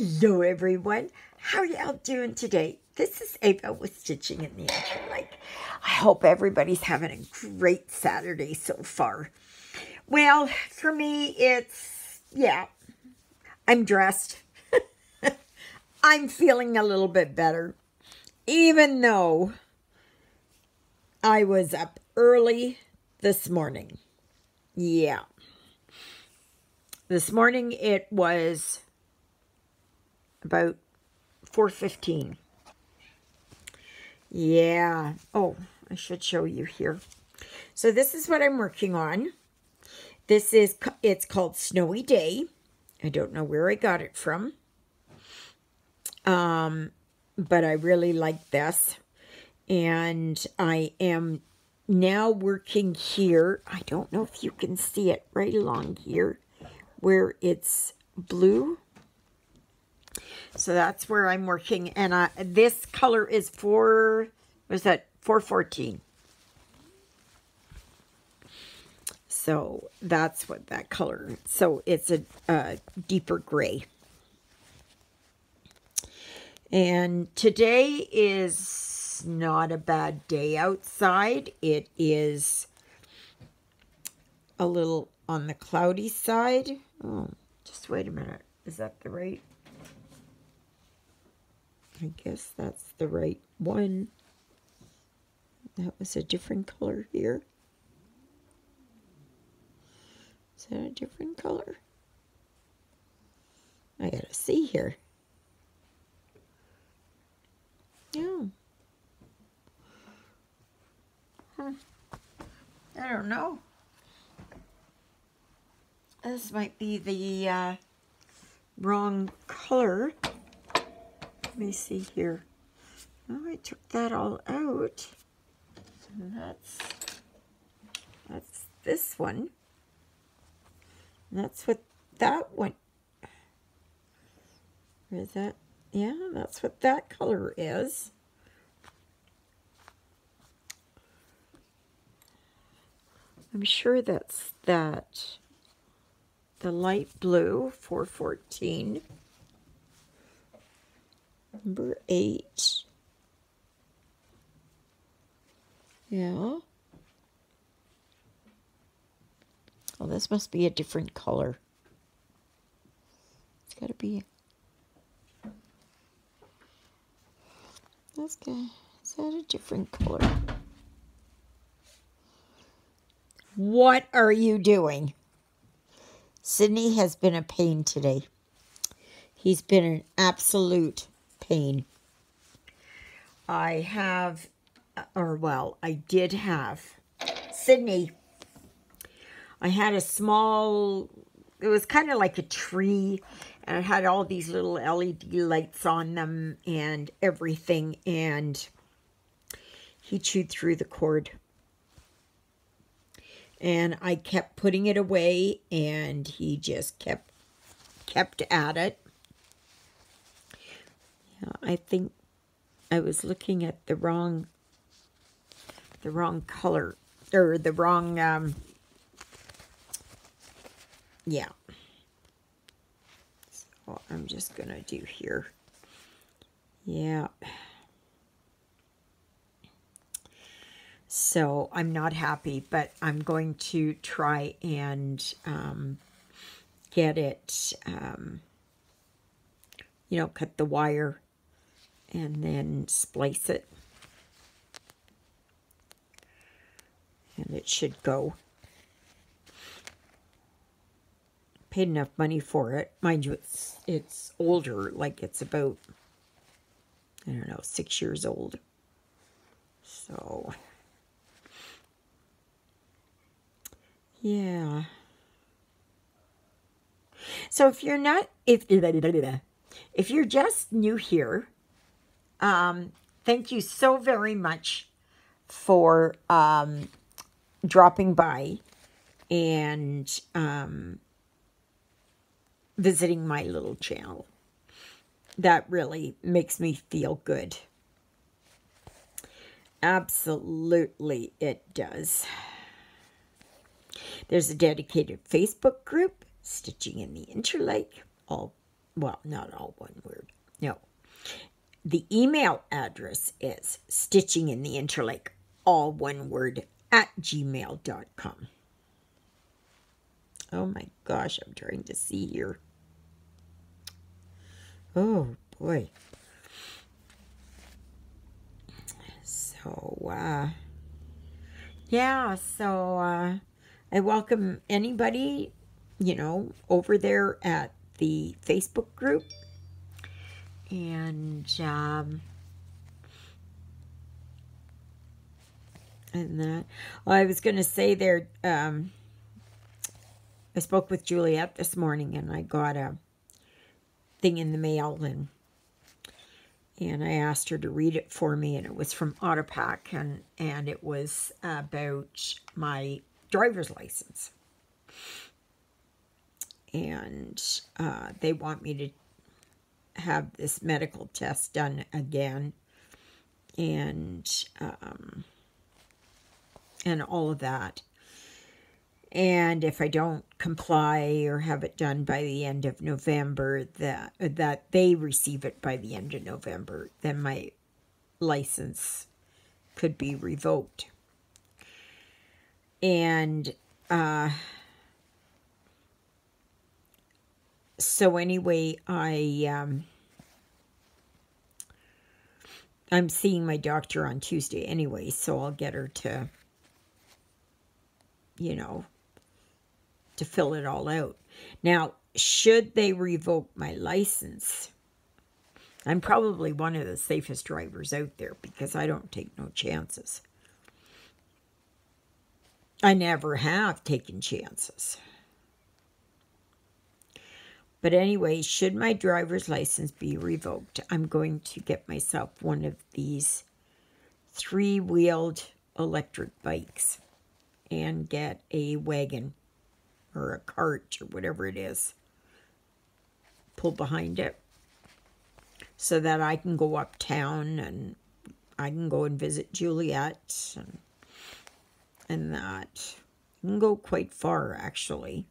Hello everyone, how are y'all doing today? This is Eva with Stitching in the Interlake. I hope everybody's having a great Saturday so far. Well, for me yeah, I'm dressed. I'm feeling a little bit better. Even though I was up early this morning. Yeah. This morning it was about 4:15. Yeah. Oh, I should show you here. So this is what I'm working on. It's called Snowy Day. I don't know where I got it from. But I really like this. And I am now working here. I don't know if you can see it right along here where it's blue. So that's where I'm working, and this color is 414. So that's what that color. So it's a deeper gray. And today is not a bad day outside. It is a little on the cloudy side. Oh, just wait a minute. Is that the right? I guess that's the right one. That was a different color here. Is that a different color? I gotta see here. Yeah. I don't know. This might be the wrong color. Let me see here. Oh, I took that all out. And that's this one. And that's what that one. Is that? Yeah, that's what that color is. I'm sure that's that. The light blue, 414. Number 8. Yeah. Oh, this must be a different color. It's got to be. That's good. Is that a different color? What are you doing? Sydney has been a pain today. He's been an absolute pain. I did have Sydney. I had a small, it was kind of like a tree, and it had all these little LED lights on them and everything, and he chewed through the cord. And I kept putting it away, and he just kept at it. Yeah, I think I was looking at the wrong color, or the wrong, yeah. So I'm just going to do here. Yeah. So I'm not happy, but I'm going to try and get it, cut the wire and then splice it. And it should go. Paid enough money for it. Mind you, it's older, like it's about, I don't know, 6 years old. So, yeah. So if you're not, if you're just new here, thank you so very much for dropping by and visiting my little channel. That really makes me feel good. Absolutely, it does. There's a dedicated Facebook group, Stitching in the Interlake. All well, not all one word. No. The email address is stitchingintheinterlake, all one word, @gmail.com. Oh my gosh, I'm trying to see here. Oh boy. So, yeah, so I welcome anybody, over there at the Facebook group. And that, I was going to say there, I spoke with Juliet this morning, and I got a thing in the mail, and I asked her to read it for me, and it was from Autopack, and it was about my driver's license. And they want me to have this medical test done again, and all of that. And if I don't comply or have it done by the end of November, that they receive it by the end of November, then my license could be revoked. And so anyway, I'm seeing my doctor on Tuesday anyway, so I'll get her to, to fill it all out. Now, should they revoke my license, I'm probably one of the safest drivers out there because I don't take no chances. I never have taken chances. But anyway, should my driver's license be revoked, I'm going to get myself one of these 3-wheeled electric bikes and get a wagon or a cart or whatever it is, pull behind it so that I can go uptown and I can go and visit Juliet and that. I can go quite far, actually.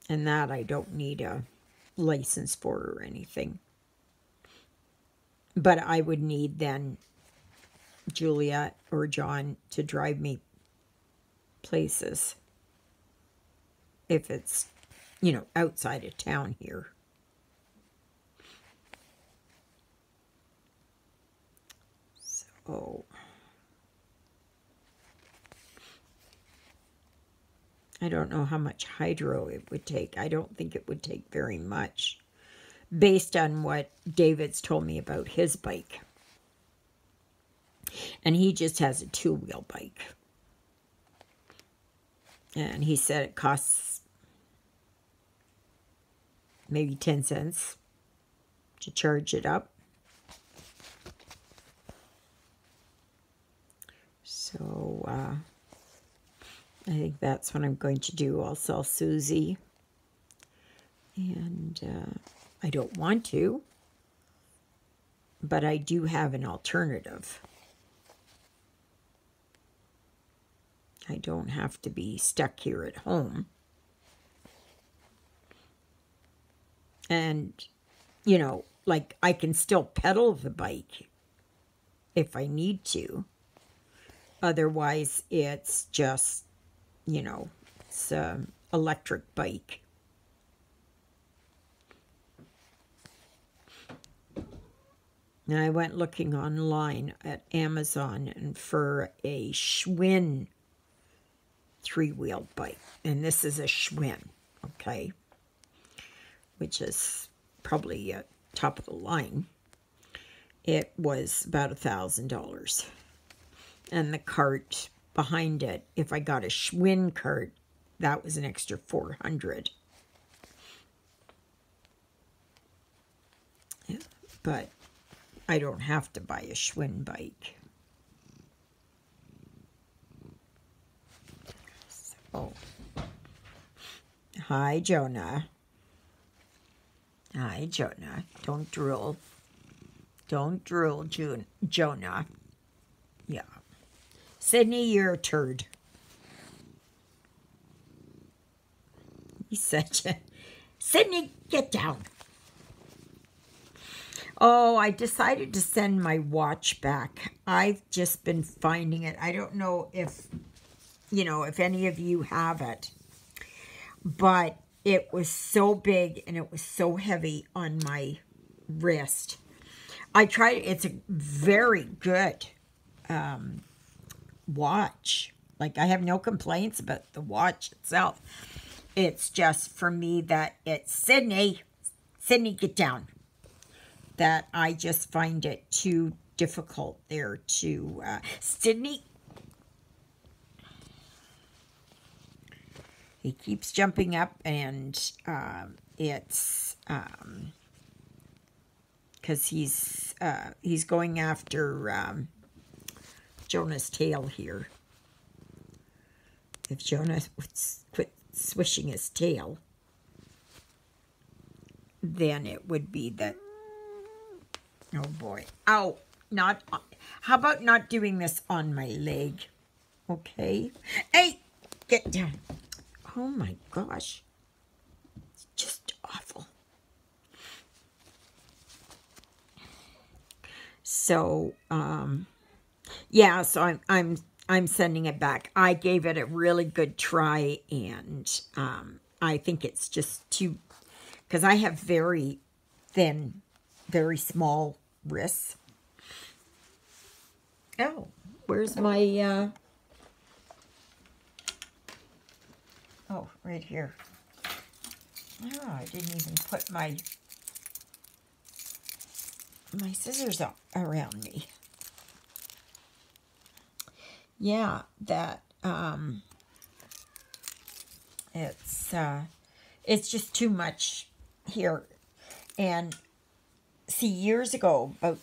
And that I don't need a license for or anything. But I would need then Juliet or John to drive me places if it's, outside of town here. So I don't know how much hydro it would take. I don't think it would take very much, based on what David's told me about his bike. And he just has a 2-wheel bike. And he said it costs maybe 10 cents to charge it up. So, I think that's what I'm going to do. I'll sell Susie. And I don't want to, but I do have an alternative. I don't have to be stuck here at home. And, like I can still pedal the bike if I need to. Otherwise, it's just, it's an electric bike. And I went looking online at Amazon and for a Schwinn 3-wheeled bike. And this is a Schwinn, okay? Which is probably top of the line. It was about $1,000. And the cart behind it, if I got a Schwinn cart, that was an extra $400. Yeah, but I don't have to buy a Schwinn bike. So, hi, Jonah. Hi, Jonah. Don't drool. Don't drool, Jonah. Yeah. Sydney, you're a turd. He's such a... Sydney, get down. Oh, I decided to send my watch back. I've just been finding it. I don't know if, if any of you have it. But it was so big and it was so heavy on my wrist. I tried it. It's a very good watch. Like, I have no complaints about the watch itself. It's just for me that it's Sydney, get down. That I just find it too difficult there to, Sydney. He keeps jumping up, and it's because he's going after Jonah's tail here. If Jonah would quit swishing his tail, then it would be that. Oh boy! Ow! Not. How about not doing this on my leg? Okay. Hey, get down. Oh my gosh. It's just awful. So, yeah, so I'm sending it back. I gave it a really good try, and I think it's just too, because I have very thin, very small wrists. Oh, where's my, oh, right here. Oh, I didn't even put my scissors around me. Yeah, that, it's just too much here. And see, years ago, about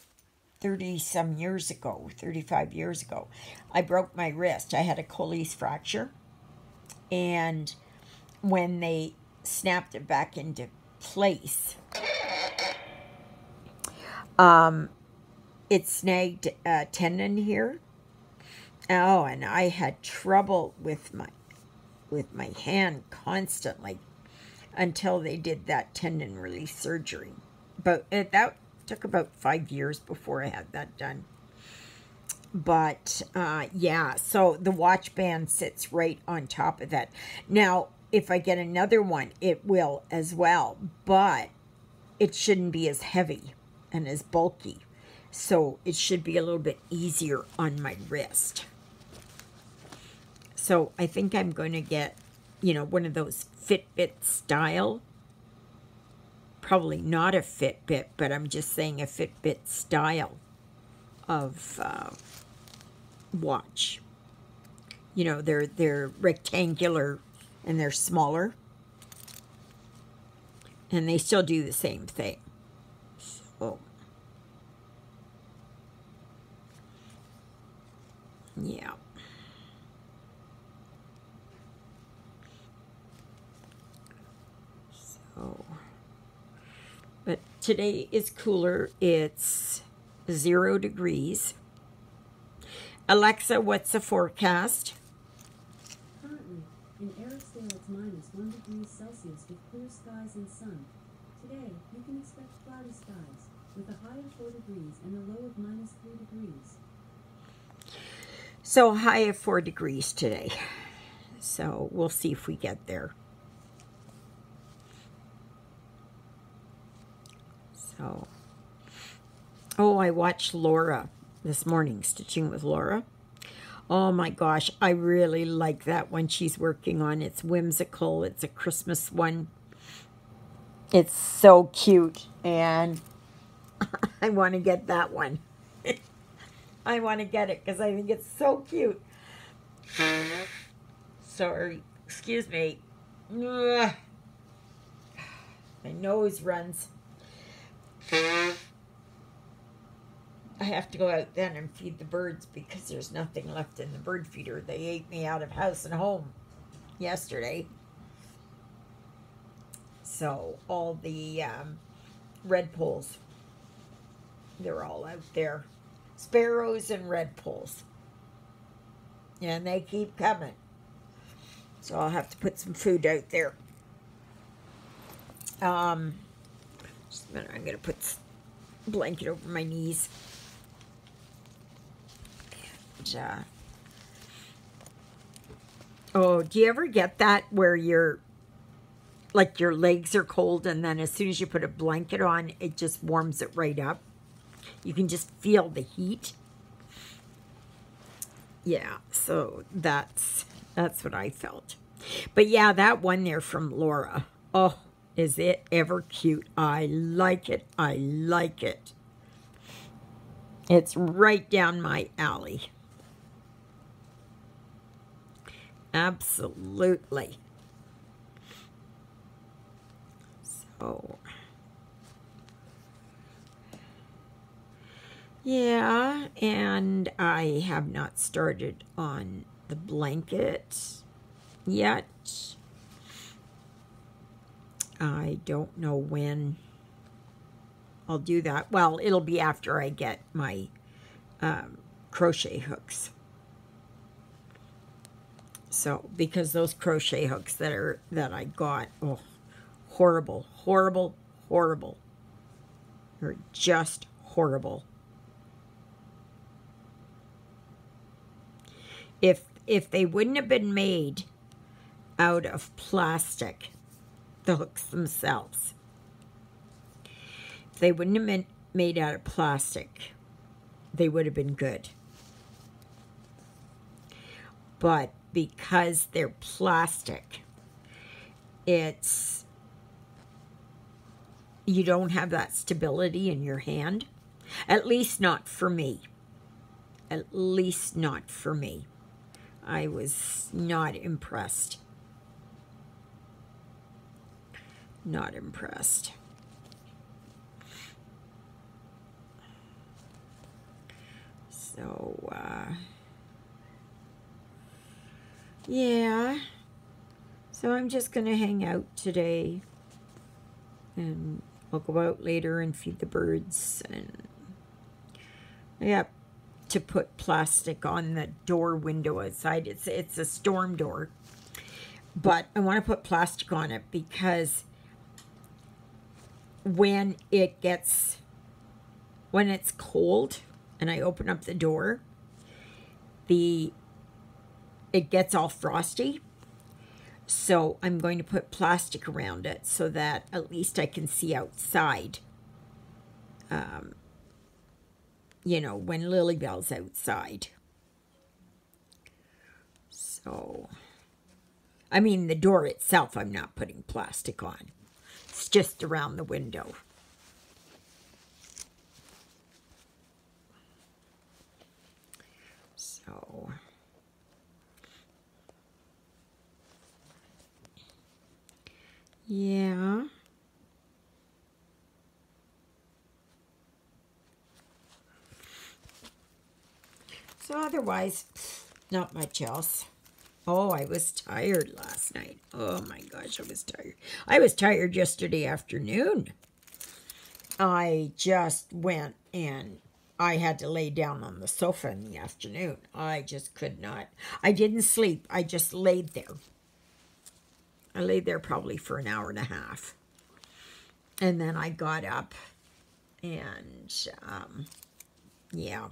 30-some years ago, 35 years ago, I broke my wrist. I had a Colles fracture. And when they snapped it back into place, it snagged a tendon here. Oh, and I had trouble with my hand constantly until they did that tendon release surgery. But that took about 5 years before I had that done. But, yeah, so the watch band sits right on top of that. Now, if I get another one, it will as well. But it shouldn't be as heavy and as bulky. So it should be a little bit easier on my wrist. So I think I'm going to get, one of those Fitbit style. Probably not a Fitbit, but I'm just saying a Fitbit style of watch. They're rectangular and they're smaller. And they still do the same thing. So, yeah. So, but today is cooler. It's 0 degrees. Alexa, what's the forecast? Currently, in Eriksdale, it's -1 degree Celsius with clear skies and sun. Today, you can expect cloudy skies with a high of 4 degrees and a low of -3 degrees. So high of 4 degrees today. So we'll see if we get there. So, oh, I watched Laura this morning, Stitching with Laura. Oh my gosh, I really like that one she's working on. It's whimsical. It's a Christmas one. It's so cute, and I want to get that one. I want to get it because I think it's so cute. Sorry, excuse me. Ugh. My nose runs. I have to go out then and feed the birds because there's nothing left in the bird feeder. They ate me out of house and home yesterday. So all the redpolls, they're all out there. Sparrows and redpolls. And they keep coming. So I'll have to put some food out there. Just a minute, I'm going to put a blanket over my knees. And, oh, do you ever get that where you're, like your legs are cold and then as soon as you put a blanket on, it just warms it right up? You can just feel the heat. Yeah, so that's what I felt. But yeah, that one there from Laura. Oh, is it ever cute? I like it. I like it. It's right down my alley. Absolutely. So, yeah, and I have not started on the blanket yet. I don't know when I'll do that. Well, it'll be after I get my crochet hooks. So, because those crochet hooks that I got, oh, horrible, horrible, horrible. They're just horrible. If they wouldn't have been made out of plastic, the hooks themselves, if they wouldn't have been made out of plastic, they would have been good. But because they're plastic, you don't have that stability in your hand. At least not for me. At least not for me. I was not impressed. Not impressed. So, yeah. So I'm just going to hang out today. And I'll go out later and feed the birds. And I have to put plastic on the door window outside. It's a storm door. But I want to put plastic on it because when it's cold and I open up the door, it gets all frosty. So I'm going to put plastic around it so that at least I can see outside. You know, when Lilybell's outside. So, I mean, the door itself I'm not putting plastic on. It's just around the window. So, yeah. So otherwise, not much else. Oh, I was tired last night. Oh my gosh, I was tired. I was tired yesterday afternoon. I just went and I had to lay down on the sofa in the afternoon. I just could not. I didn't sleep. I just laid there. I laid there probably for an hour and a half. And then I got up and, yeah.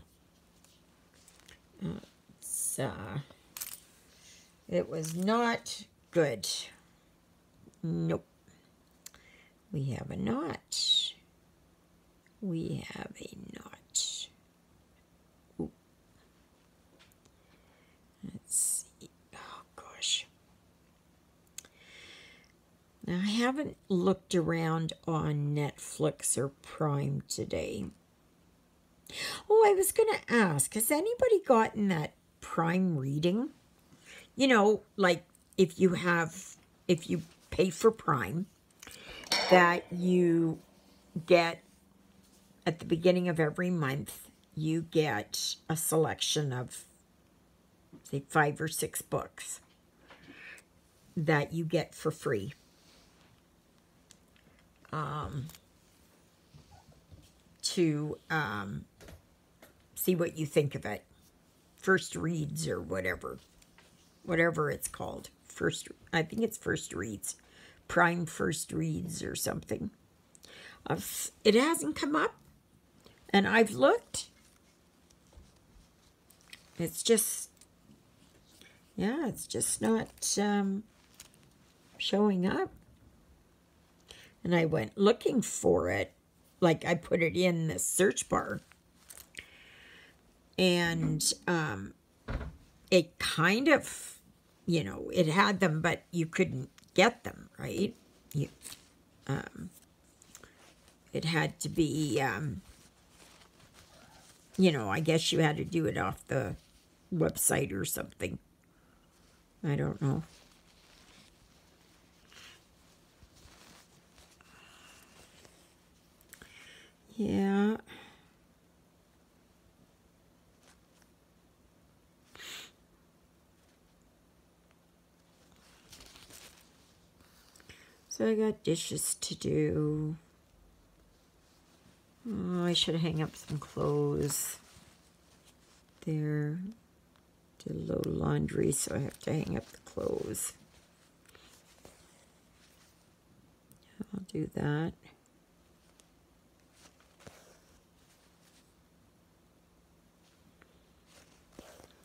It was not good. Nope. We have a knot. We have a knot. Ooh. Let's see. Oh, gosh. Now, I haven't looked around on Netflix or Prime today. Oh, I was going to ask, has anybody gotten that Prime reading? You know, like if you pay for Prime, that you get at the beginning of every month, you get a selection of, say, 5 or 6 books that you get for free. To see what you think of it. first reads or whatever it's called. I think it's first reads, prime first reads or something. It hasn't come up, and I've looked. It's just, yeah, it's just not showing up. And I went looking for it, like I put it in the search bar, and it kind of, you know, it had them, but you couldn't get them, right? It had to be, you know, I guess you had to do it off the website or something. I don't know. Yeah. So I got dishes to do. Oh, I should hang up some clothes there. Did a load of laundry, so I have to hang up the clothes. I'll do that.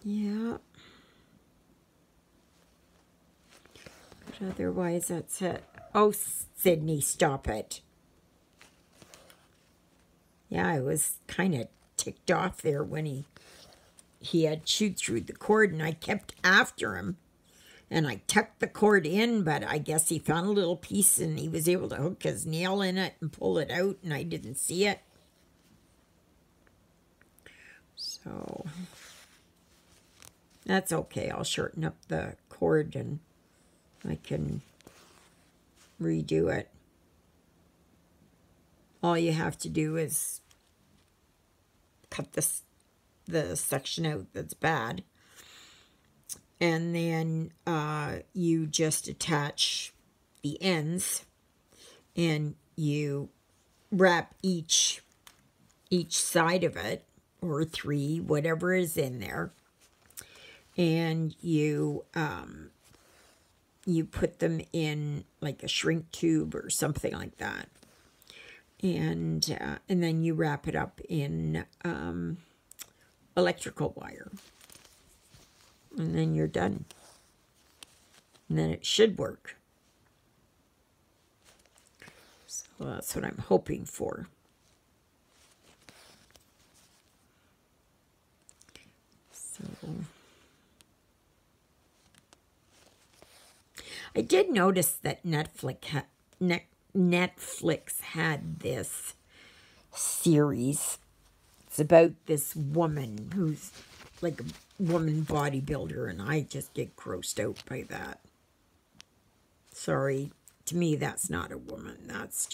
Yeah. But otherwise, that's it. Oh, Sydney, stop it. Yeah, I was kind of ticked off there when he had chewed through the cord, and I kept after him. And I tucked the cord in, but I guess he found a little piece, and he was able to hook his nail in it and pull it out, and I didn't see it. So that's okay. I'll shorten up the cord, and I can redo it. All you have to do is cut the section out that's bad, and then you just attach the ends, and you wrap each side of it, or 3, whatever is in there, and you put them in like a shrink tube or something like that, and then you wrap it up in electrical wire, and then you're done. And then it should work. So that's what I'm hoping for. So I did notice that Netflix had this series. It's about this woman who's like a woman bodybuilder, and I just get grossed out by that. Sorry, to me that's not a woman. That's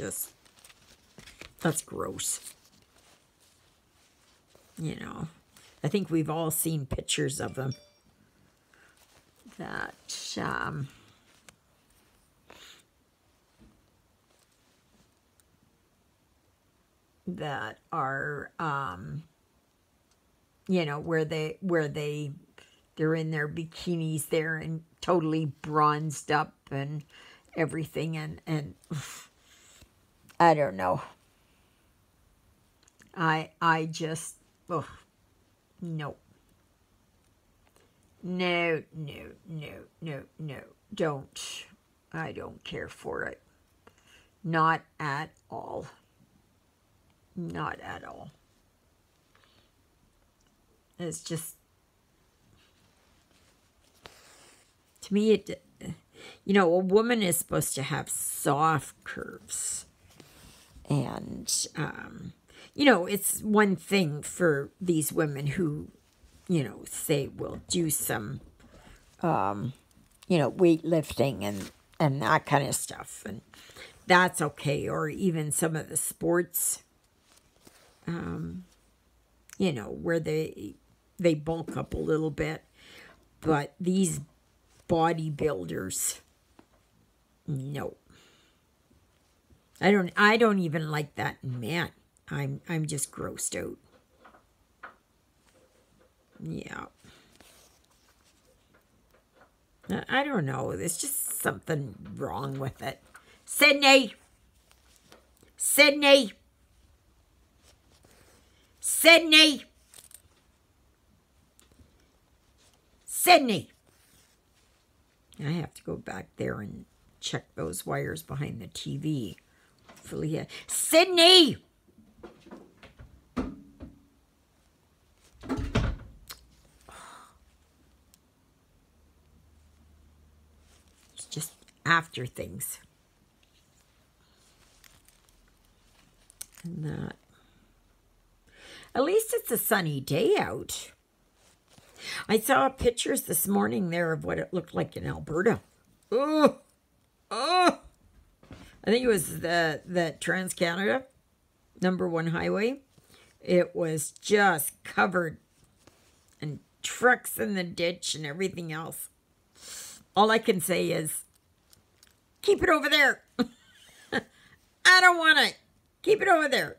gross. You know, I think we've all seen pictures of them that are you know, where they're in their bikinis there and totally bronzed up and everything, and I don't know. I just no. No. Don't. I don't care for it. Not at all. Not at all. It's just, to me, you know, a woman is supposed to have soft curves. And, you know, it's one thing for these women who, you know, say we'll do some, you know, weightlifting and that kind of stuff. And that's okay. Or even some of the sports, you know, where they bulk up a little bit. But these bodybuilders, no. I don't even like that man. I'm just grossed out. Yeah. I don't know. There's just something wrong with it. Sydney! Sydney! Sydney! Sydney! I have to go back there and check those wires behind the TV. Hopefully, Sydney! It's just after things. And that. At least it's a sunny day out. I saw pictures this morning there of what it looked like in Alberta. Oh, I think it was the Trans-Canada #1 highway. It was just covered and trucks in the ditch and everything else. All I can say is, keep it over there. I don't want it. Keep it over there.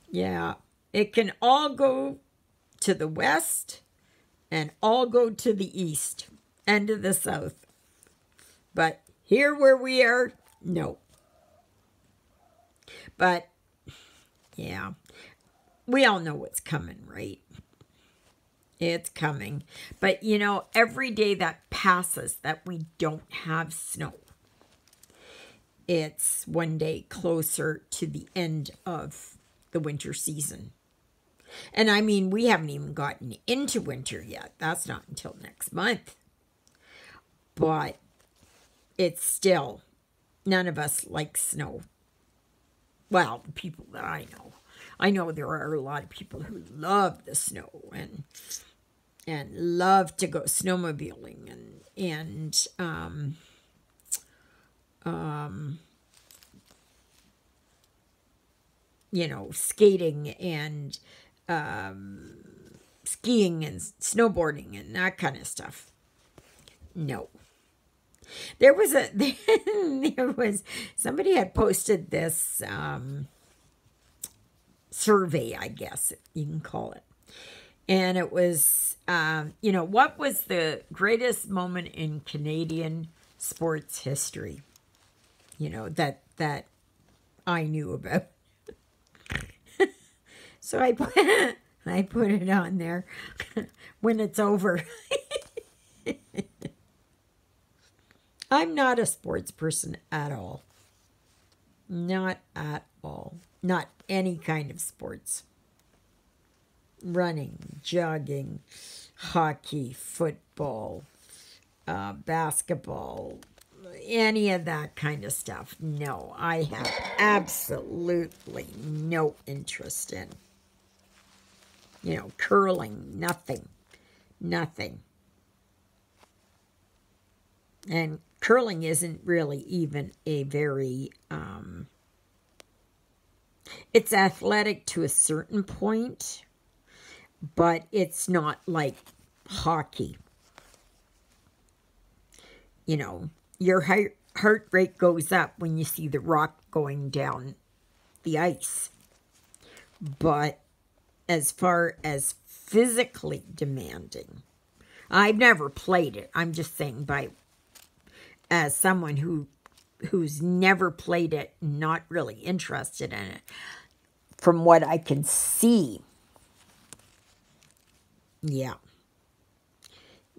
Yeah, it can all go to the west and all go to the east and to the south. But here where we are, no. But, yeah, we all know what's coming, right? It's coming. But, you know, every day that passes that we don't have snow, it's one day closer to the end of the winter season. And I mean, we haven't even gotten into winter yet. That's not until next month. But it's still, none of us like snow. Well, the people that I know. I know there are a lot of people who love the snow and love to go snowmobiling and you know, skating and skiing and snowboarding and that kind of stuff. No. There was somebody had posted this survey, I guess you can call it. And it was, you know, what was the greatest moment in Canadian sports history? You know, that I knew about. So I put it on there when it's over. I'm not a sports person at all. Not at all. Not any kind of sports. Running, jogging, hockey, football, basketball, any of that kind of stuff. No, I have absolutely no interest in. You know, curling, nothing. Nothing. And curling isn't really even a very, it's athletic to a certain point, but it's not like hockey. You know, your heart rate goes up when you see the rock going down the ice. But as far as physically demanding, I've never played it. I'm just saying as someone who's never played it, not really interested in it, from what I can see, yeah.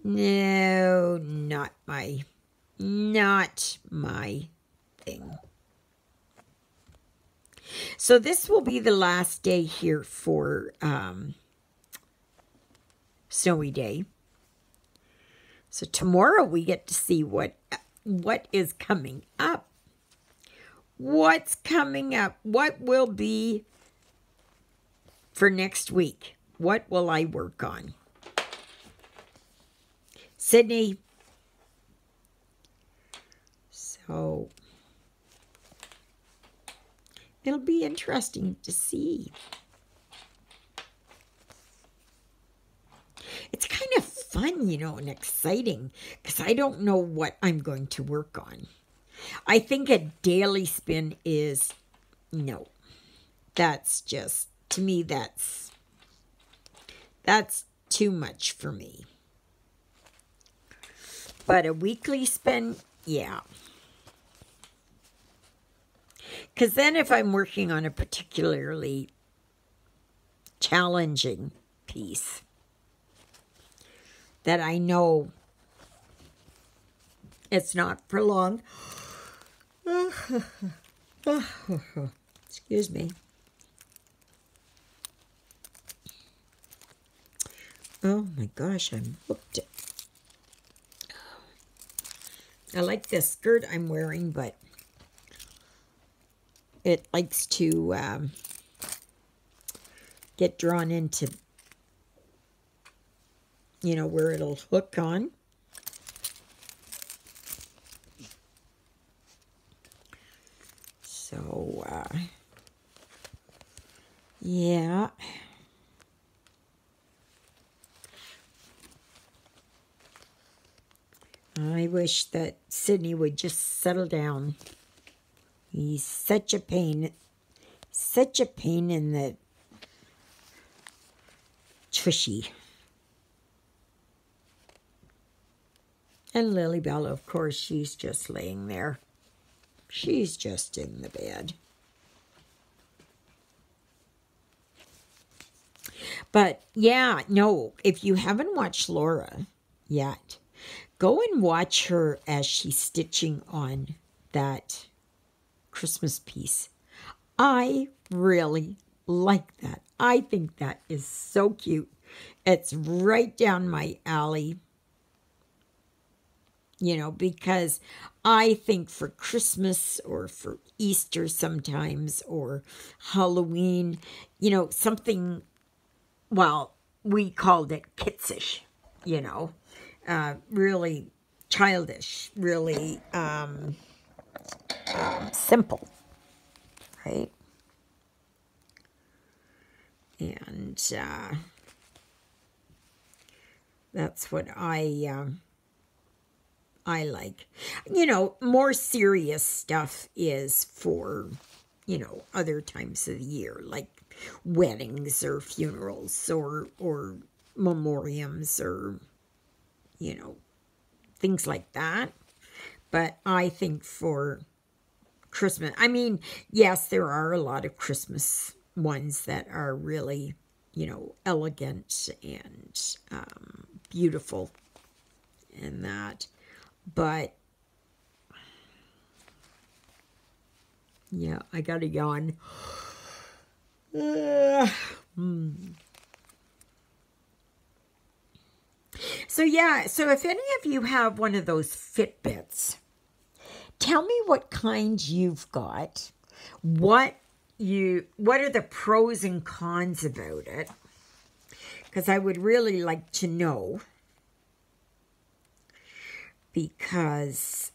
No, not my thing. So this will be the last day here for Snowy Day. So tomorrow we get to see what is coming up. What's coming up? What will be for next week? What will I work on? Sydney. So it'll be interesting to see. It's kind of fun, you know, and exciting because I don't know what I'm going to work on. I think a daily spin is, no, that's just, to me, that's That's too much for me. But a weekly spend, yeah. Because then if I'm working on a particularly challenging piece that I know it's not for long. Excuse me. Oh my gosh, I'm hooked. I like this skirt I'm wearing, but it likes to get drawn into, you know, where it'll hook on. So, yeah. I wish that Sydney would just settle down. He's such a pain in the tushy. And Lilybell, of course, she's just laying there. She's just in the bed. But yeah, no, if you haven't watched Laura yet, go and watch her as she's stitching on that Christmas piece. I really like that. I think that is so cute. It's right down my alley. You know, because I think for Christmas or for Easter sometimes or Halloween, you know, something, well, we called it kitsish, you know, really childish, really simple, right? And that's what I like. You know, more serious stuff is for, you know, other times of the year, like weddings or funerals or memoriams or, you know, things like that. But I think for Christmas, I mean, yes, there are a lot of Christmas ones that are really, you know, elegant and beautiful and that. But, yeah, I got to yawn. So, yeah, so if any of you have one of those Fitbits, tell me what kind you've got. What are the pros and cons about it? Because I would really like to know. Because,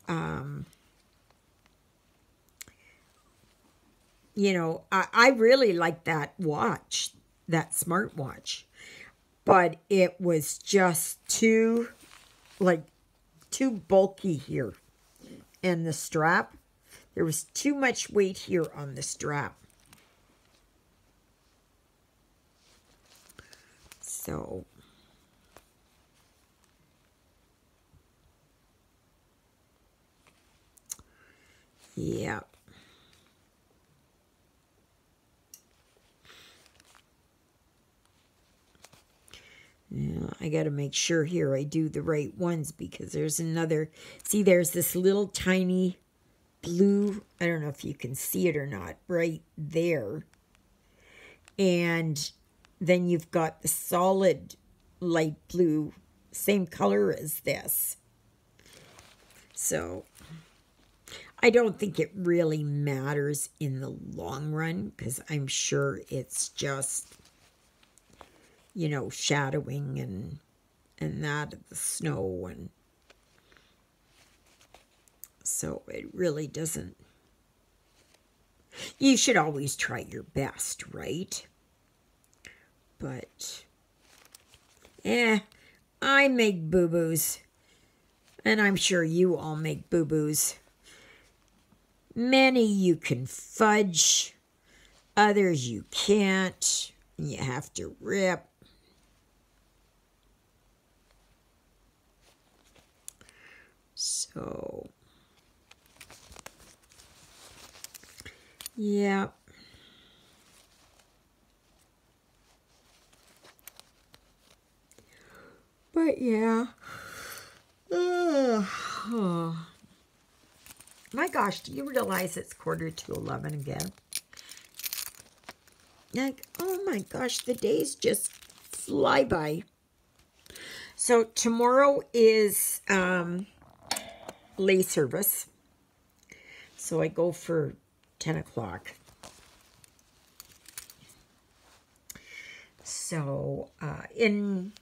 you know, I really like that watch, that smartwatch. But it was just too bulky here. And the strap, there was too much weight here on the strap. So, yeah. Yeah, I got to make sure here I do the right ones because there's another, see there's this little tiny blue, I don't know if you can see it or not, right there. And then you've got the solid light blue, same color as this. So I don't think it really matters in the long run because I'm sure it's just, you know, shadowing and that of the snow, and so it really doesn't. You should always try your best, right? But I make boo-boos, and I'm sure you all make boo-boos. Many you can fudge, others you can't, and you have to rip. So, yeah. But yeah. Oh. My gosh, do you realize it's 11:45 again? Like, oh my gosh, the days just fly by. So tomorrow is lay service. So I go for 10 o'clock. So in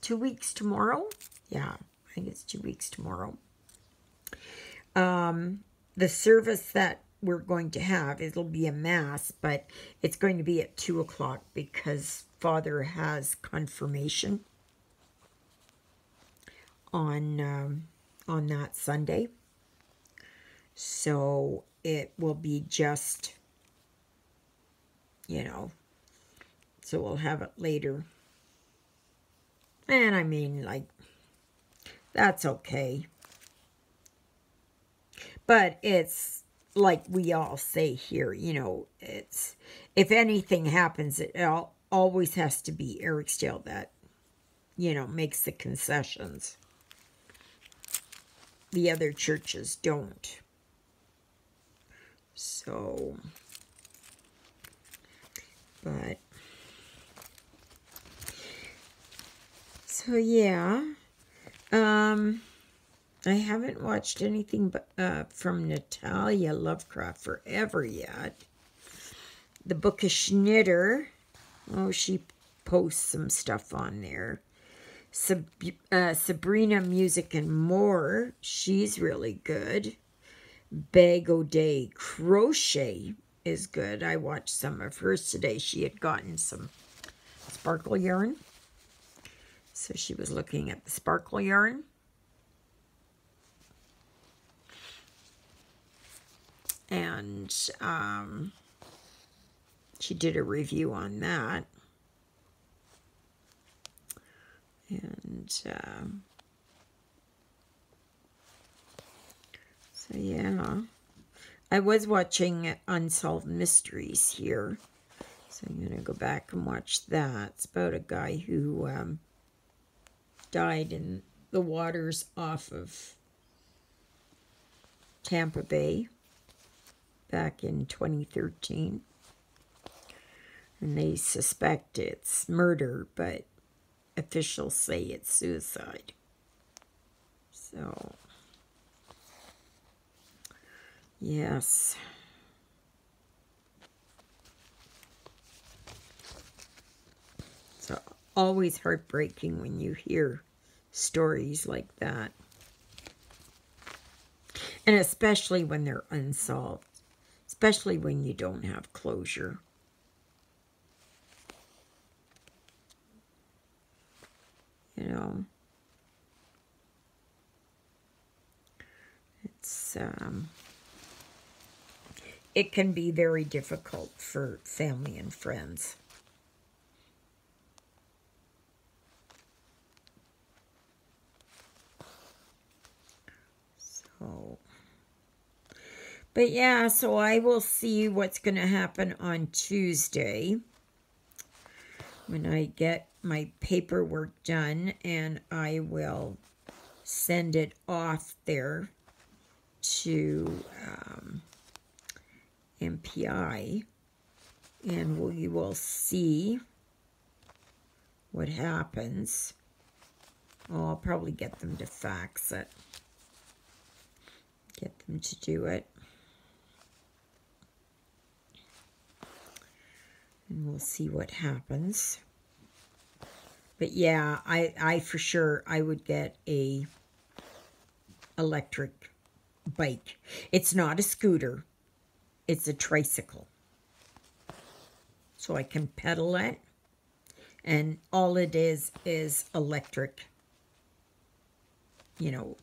2 weeks tomorrow, yeah, I think it's 2 weeks tomorrow. The service that we're going to have, it'll be a mass, but it's going to be at 2 o'clock because Father has confirmation on that Sunday. So it will be just, you know, so we'll have it later. And I mean, like, that's okay. But it's like we all say here, you know, it's, if anything happens, it always has to be Eriksdale that, you know, makes the concessions. The other churches don't. So, but, so yeah, I haven't watched anything but from Natalia Lovecraft Forever yet. The Book of Schnitter. Oh, she posts some stuff on there. Sabrina Music and More. She's really good. Bag O' Day Crochet is good. I watched some of hers today. She had gotten some sparkle yarn. So she was looking at the sparkle yarn. And she did a review on that. And so yeah, I was watching Unsolved Mysteries here. So I'm going to go back and watch that. It's about a guy who died in the waters off of Tampa Bay back in 2013. And they suspect it's murder, but officials say it's suicide. So, yes. So, always heartbreaking when you hear stories like that. And especially when they're unsolved. Especially when you don't have closure. You know, it's, it can be very difficult for family and friends. So, but yeah, so I will see what's going to happen on Tuesday when I get my paperwork done, and I will send it off there to MPI, and we will see what happens. Oh, I'll probably get them to fax it. Get them to do it. And we'll see what happens. But yeah, I for sure, I would get a electric bike. It's not a scooter. It's a tricycle. So I can pedal it. And all it is electric. You know,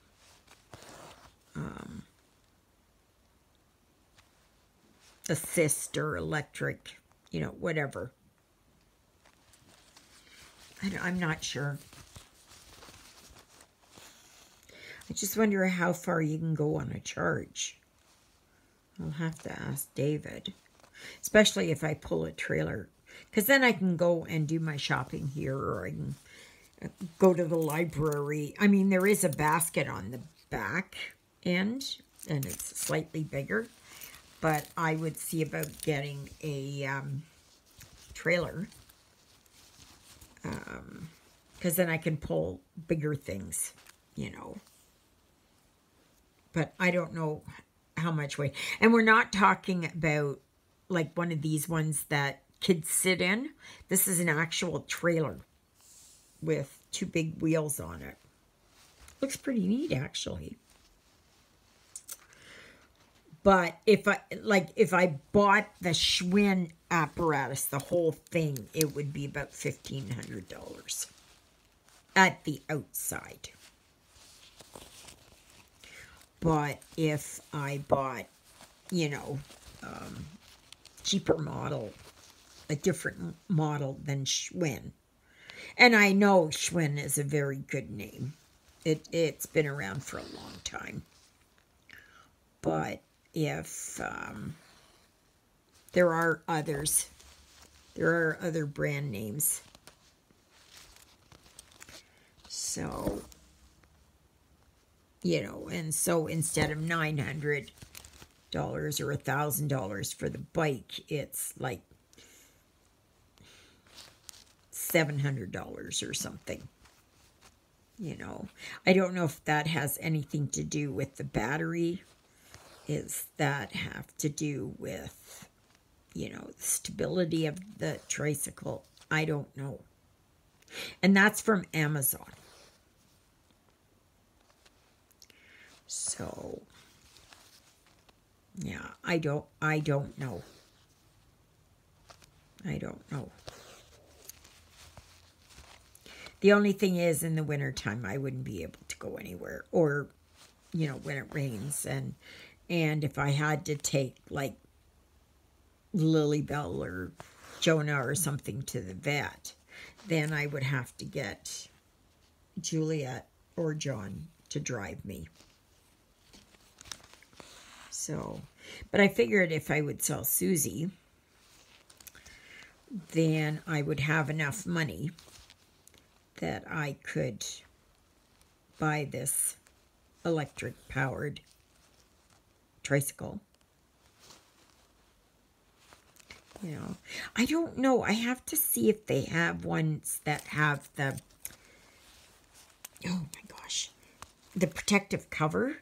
assist or electric, you know, whatever. I'm not sure. I just wonder how far you can go on a charge. I'll have to ask David, especially if I pull a trailer, because then I can go and do my shopping here, or I can go to the library. I mean, there is a basket on the back end, and it's slightly bigger, but I would see about getting a trailer, because then I can pull bigger things, you know. But I don't know how much weight. And we're not talking about like one of these ones that kids sit in. This is an actual trailer with 2 big wheels on it. Looks pretty neat, actually. But if I bought the Schwinn apparatus, the whole thing, it would be about $1,500 at the outside. But if I bought, you know, cheaper model, a different model than Schwinn, and I know Schwinn is a very good name. It's been around for a long time. But if there are others, there are other brand names. So, you know, and so instead of $900 or $1,000 for the bike, it's like $700 or something. You know, I don't know if that has anything to do with the battery. Is that have to do with, you know, the stability of the tricycle? I don't know. And that's from Amazon. So, yeah, I don't know. I don't know. The only thing is, in the wintertime, I wouldn't be able to go anywhere. Or, you know, when it rains. And if I had to take, like, Lilybell or Jonah or something to the vet, then I would have to get Juliet or John to drive me. So, but I figured if I would sell Susie, then I would have enough money that I could buy this electric powered tricycle. You know, I don't know. I have to see if they have ones that have the, oh my gosh, the protective cover.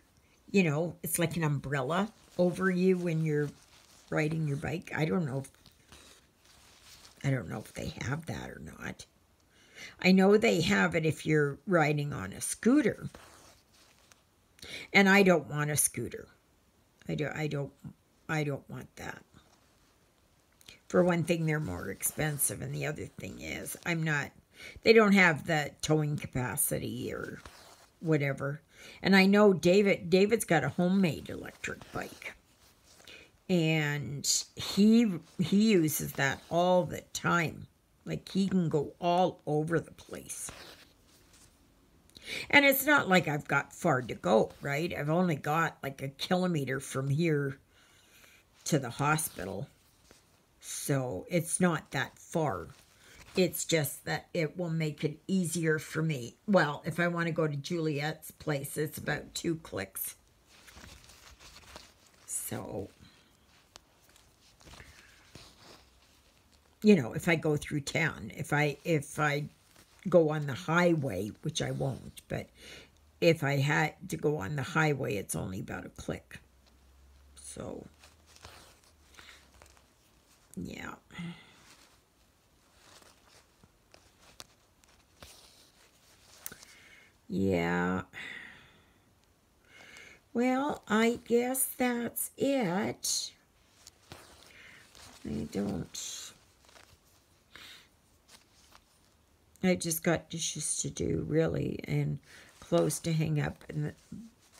You know, it's like an umbrella over you when you're riding your bike. I don't know if they have that or not. I know they have it if you're riding on a scooter. And I don't want a scooter. I don't want that. For one thing, they're more expensive, and the other thing is they don't have the towing capacity or whatever. And I know David's got a homemade electric bike. And he uses that all the time. Like, he can go all over the place. And it's not like I've got far to go, right? I've only got like 1 kilometer from here to the hospital. So it's not that far. It's just that it will make it easier for me. Well, if I want to go to Juliet's place, it's about 2 clicks. So, you know, if I go through town, if I go on the highway, which I won't, but if I had to go on the highway, it's only about a click. So, yeah. Yeah. Well, I guess that's it. I just got dishes to do, really, and clothes to hang up, and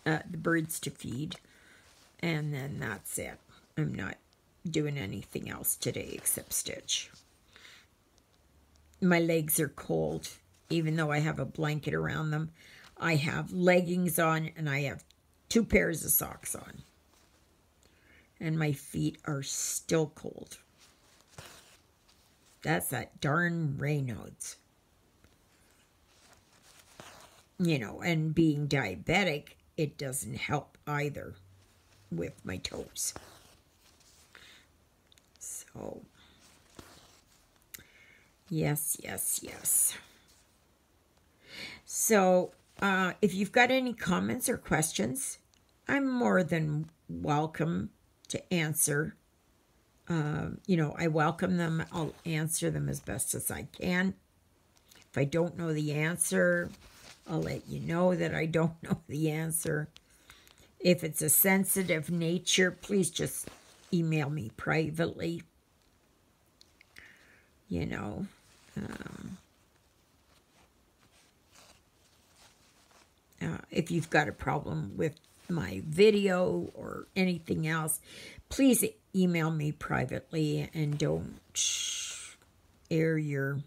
the birds to feed, and then that's it. I'm not doing anything else today except stitch. My legs are cold, even though I have a blanket around them. I have leggings on, and I have 2 pairs of socks on. And my feet are still cold. That's that darn Raynaud's. You know, and being diabetic, it doesn't help either with my toes. So, yes. So, if you've got any comments or questions, I'm more than welcome to answer. You know, I welcome them. I'll answer them as best as I can. If I don't know the answer, I'll let you know that I don't know the answer. If it's a sensitive nature, please just email me privately. You know, if you've got a problem with my video or anything else, please email me privately and don't air your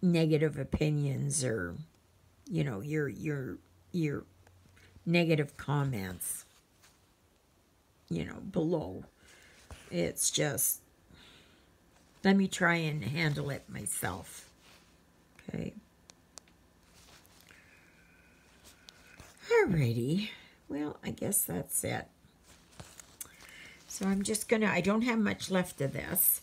negative opinions or, you know, your negative comments, you know, below. It's just, let me try and handle it myself. Okay. Alrighty. Well, I guess that's it. So I'm just gonna, I don't have much left of this.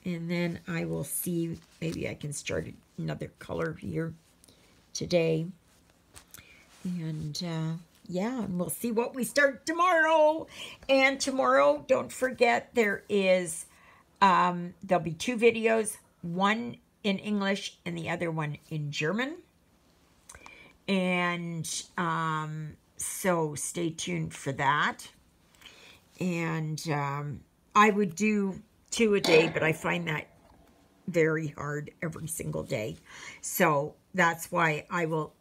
And then I will see, maybe I can start another color here today. And yeah, and we'll see what we start tomorrow. And tomorrow, don't forget, there'll be 2 videos, one in English and the other one in German. And so stay tuned for that. And I would do 2 a day, but I find that very hard every single day. So that's why I will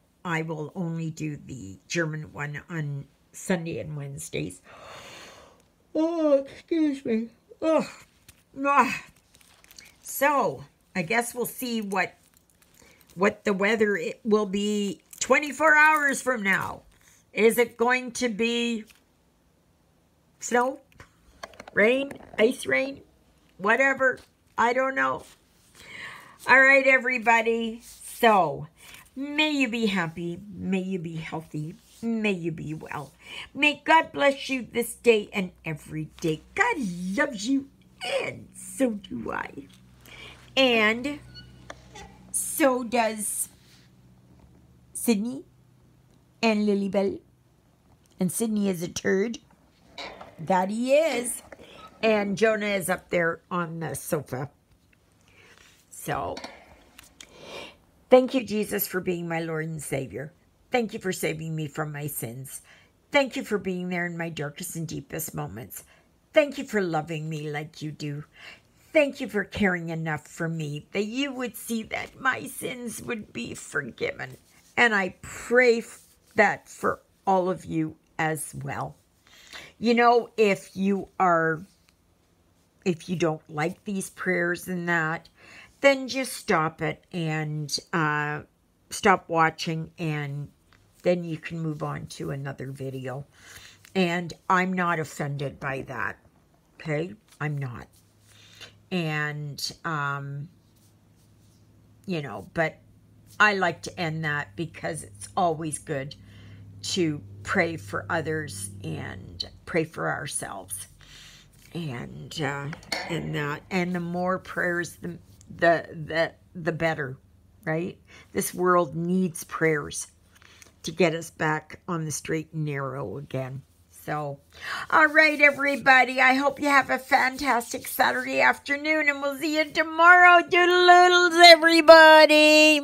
only do the German one on Sunday and Wednesdays. Oh, excuse me. Oh. So I guess we'll see what the weather it will be 24 hours from now. Is it going to be snow, rain, ice rain, whatever? I don't know. All right, everybody. So may you be happy. May you be healthy. May you be well. May God bless you this day and every day. God loves you, and so do I. And so does Sydney and Lilybell. And Sydney is a turd. That he is. And Jonah is up there on the sofa. So, thank you, Jesus, for being my Lord and Savior. Thank you for saving me from my sins. Thank you for being there in my darkest and deepest moments. Thank you for loving me like you do. Thank you for caring enough for me that you would see that my sins would be forgiven. And I pray that for all of you as well. You know, if you don't like these prayers and that, then just stop it and stop watching, and then you can move on to another video. And I'm not offended by that, okay? I'm not. And, you know, but I like to end that because it's always good to pray for others and pray for ourselves. And the more prayers, the better, right? This world needs prayers to get us back on the straight and narrow again. So, all right, everybody. I hope you have a fantastic Saturday afternoon, and we'll see you tomorrow. Doodle-oodles, everybody.